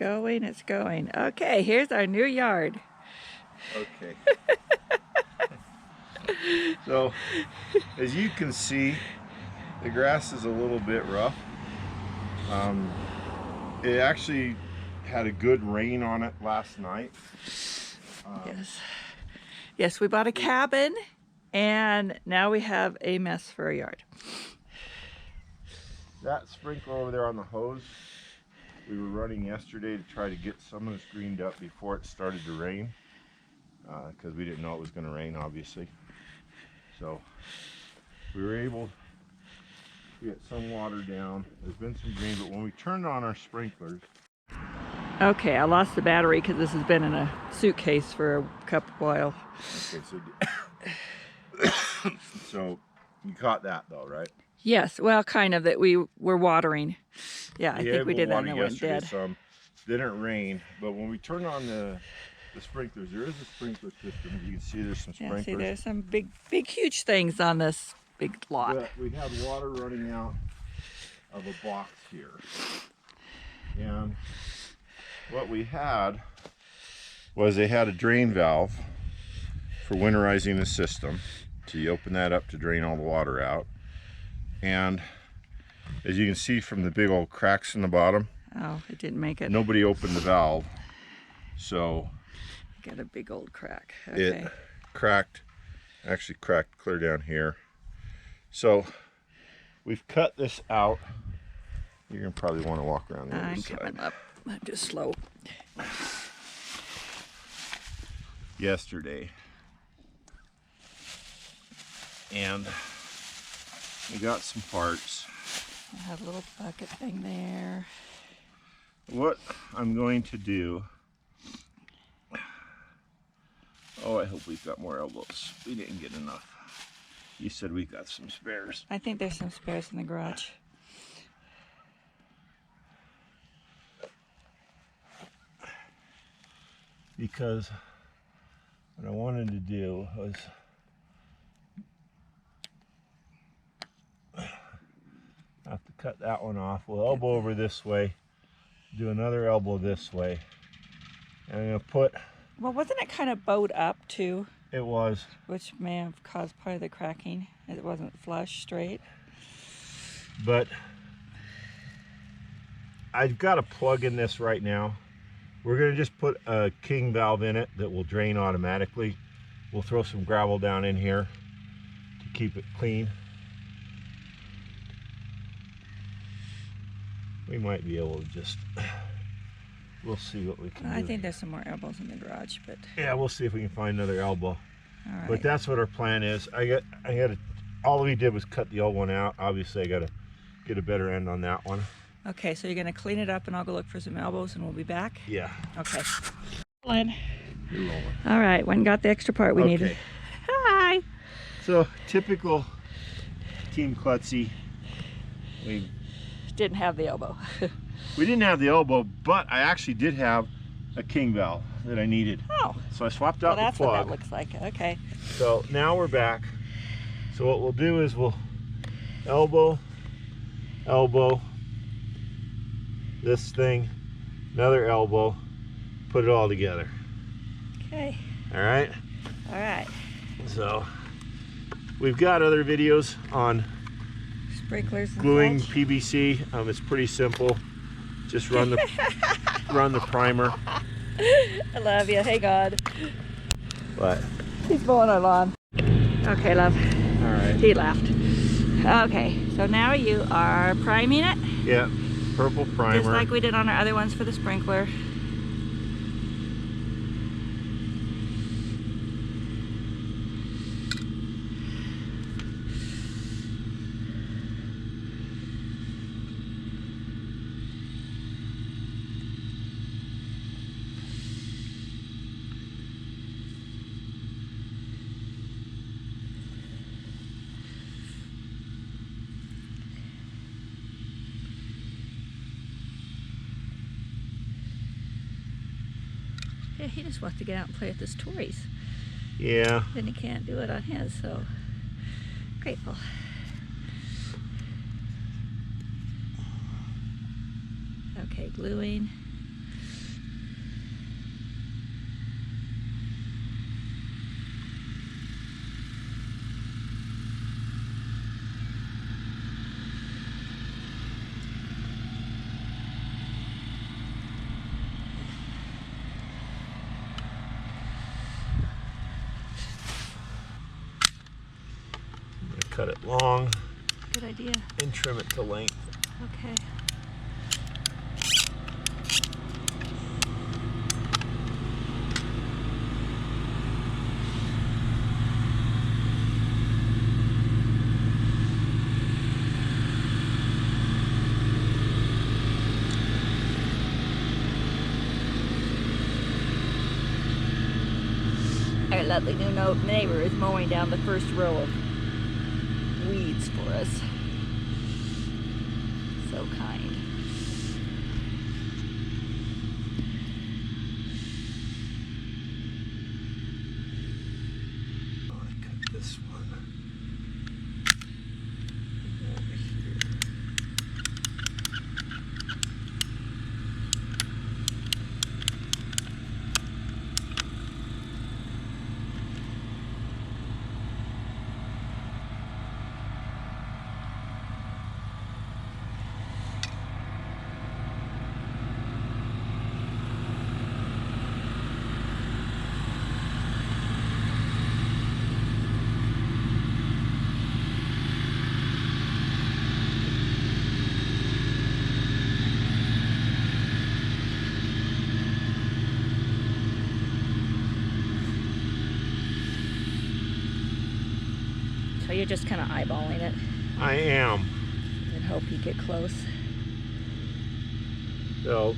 going, it's going. Okay, here's our new yard. Okay. So, as you can see, the grass is a little bit rough. It actually had a good rain on it last night. Yes, we bought a cabin, and now we have a mess for a yard. That sprinkler over there on the hose, we were running yesterday to try to get some of this greened up before it started to rain, because we didn't know it was going to rain, obviously. So we were able to get some water down. There's been some green, but when we turned on our sprinklers... Okay, I lost the battery because this has been in a suitcase for a while. Okay, so you caught that though, right? Yes, well, kind of, that we were watering. Yeah, I think we did that and it went dead. Some didn't rain, but when we turned on the sprinklers, there is a sprinkler system. You can see there's some sprinklers. Yeah, see, there's some big, huge things on this big lot. But we had water running out of a box here, and what we had was they had a drain valve for winterizing the system. So you open that up to drain all the water out. And as you can see from the big old cracks in the bottom. Oh, it didn't make it. Nobody opened the valve. So got a big old crack. Okay. It cracked, actually cracked clear down here. So we've cut this out. You're gonna probably want to walk around the other side. I'm coming up. I'm just slow. Yesterday, and we got some parts. I have a little bucket thing there. What I'm going to do, oh, I hope we've got more elbows. We didn't get enough. You said we got some spares. I think there's some spares in the garage. Because what I wanted to do was have to cut that one off. We'll elbow over this way, do another elbow this way, and I'm going to put... Well, wasn't it kind of bowed up too? It was. Which may have caused part of the cracking. It wasn't flush straight. But I've got a plug in this right now. We're going to just put a king valve in it that will drain automatically. We'll throw some gravel down in here to keep it clean. We might be able to just, we'll see what we can do. I think there's some more elbows in the garage, but... Yeah, we'll see if we can find another elbow. All right. But that's what our plan is. All we did was cut the old one out. Obviously, I got to get a better end on that one. Okay, so you're going to clean it up and I'll go look for some elbows and we'll be back? Yeah. Okay. You're rolling. All right, went and got the extra part we needed. Hi. So, typical Team Klutzy. We didn't have the elbow. We didn't have the elbow, but I actually did have a king valve that I needed. Oh. So I swapped out the plug. That's what that looks like. Okay. So now we're back. So what we'll do is we'll elbow, this thing, another elbow, put it all together. Okay. All right? All right. So we've got other videos on sprinklers and gluing such. PVC. It's pretty simple. Just run the run the primer. I love you. Hey God. What? He's mowing our lawn. Okay, love. All right. He laughed. Okay, so now you are priming it. Yeah, purple primer. Just like we did on our other ones for the sprinkler. Yeah, he just wants to get out and play with his toys. Yeah. Then he can't do it on his, so grateful. Okay, gluing. cut it long. Good idea. And trim it to length. Okay. Our lovely new neighbor is mowing down the first row of weeds for us. So kind. I cut this one over here. So you're just kind of eyeballing it I am. and hope you get close. So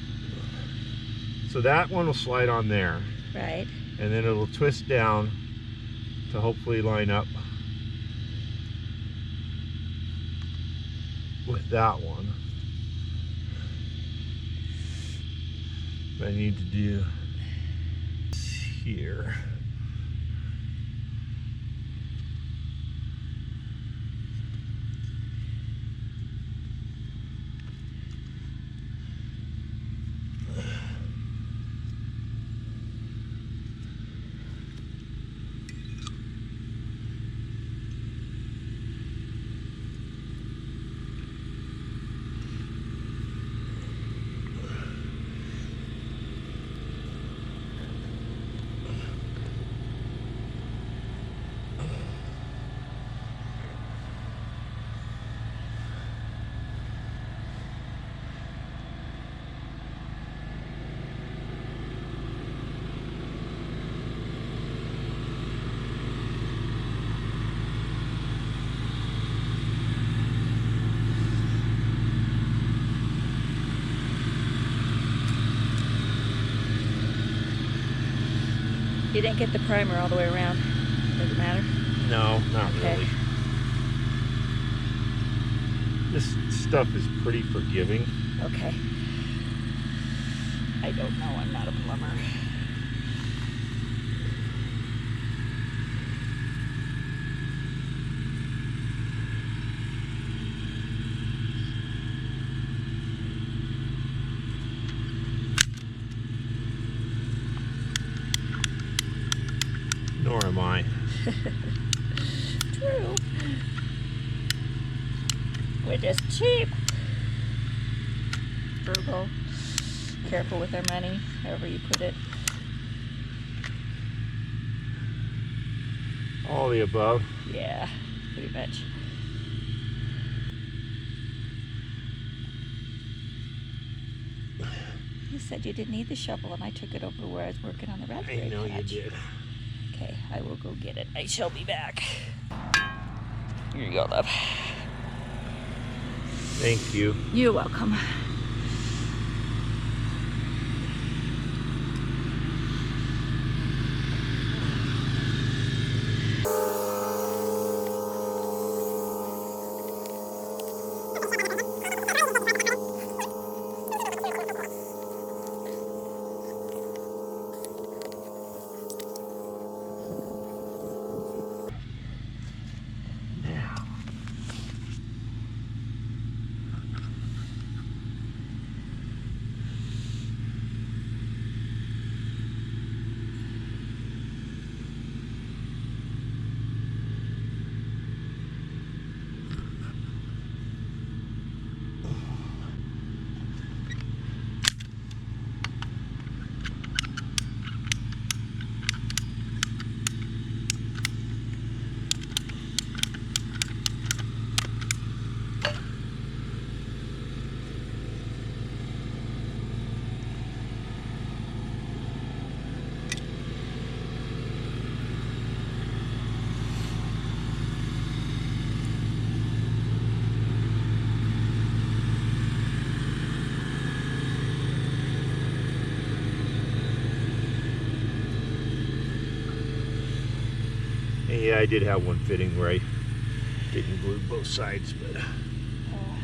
that one will slide on there. Right. And then it'll twist down to hopefully line up with that one. What I need to do here. You didn't get the primer all the way around. Does it matter? No, not Okay. really. This stuff is pretty forgiving. Okay. I don't know. I'm not a plumber. Nor am I. True. We're just cheap. Frugal. Careful with our money, however you put it. All the above. Yeah, pretty much. You said you didn't need the shovel, and I took it over where I was working on the raspberry I know patch. you did. Okay, I will go get it. I shall be back. Here you go, love. Thank you. You're welcome. Yeah, I did have one fitting where I didn't glue both sides, but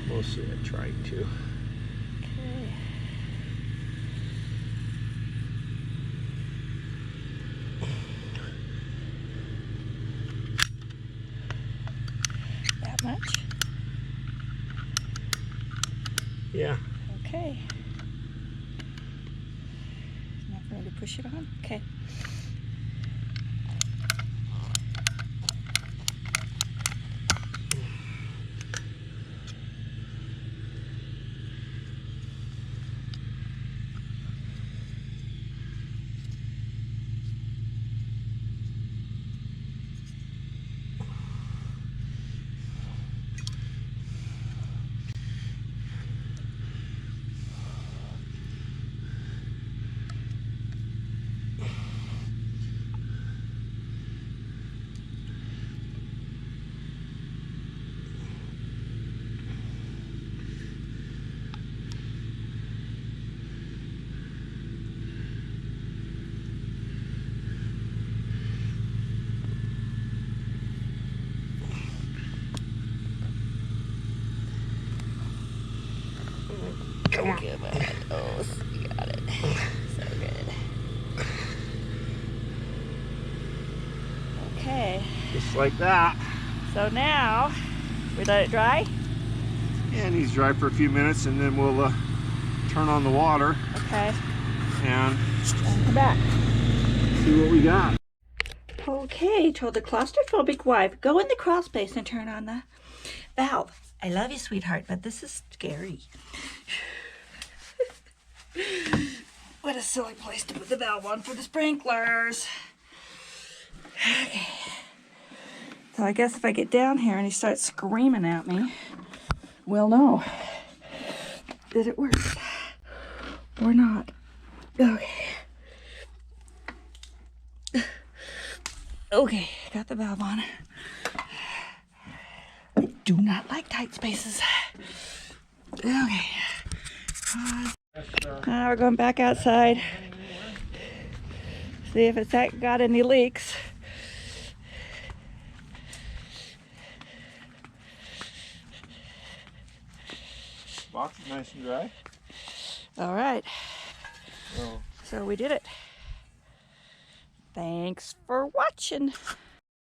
mostly I tried to. Okay. That much? Yeah. Okay. Enough room to push it on? Okay. Come on. Come on. Oh, you got it. So good. Okay. Just like that. So now, we let it dry? Yeah, it needs to dry for a few minutes, and then we'll turn on the water Okay. and Come back. see what we got. Okay, told the claustrophobic wife, go in the crawl space and turn on the valve. I love you, sweetheart, but this is scary. What a silly place to put the valve on for the sprinklers. Okay. So I guess if I get down here and he starts screaming at me, we'll know that it works or not. Okay. Okay, got the valve on. I do not like tight spaces. Okay. Now we're going back outside. See if it's got any leaks. Box is nice and dry. All right. Oh. So we did it. Thanks for watching.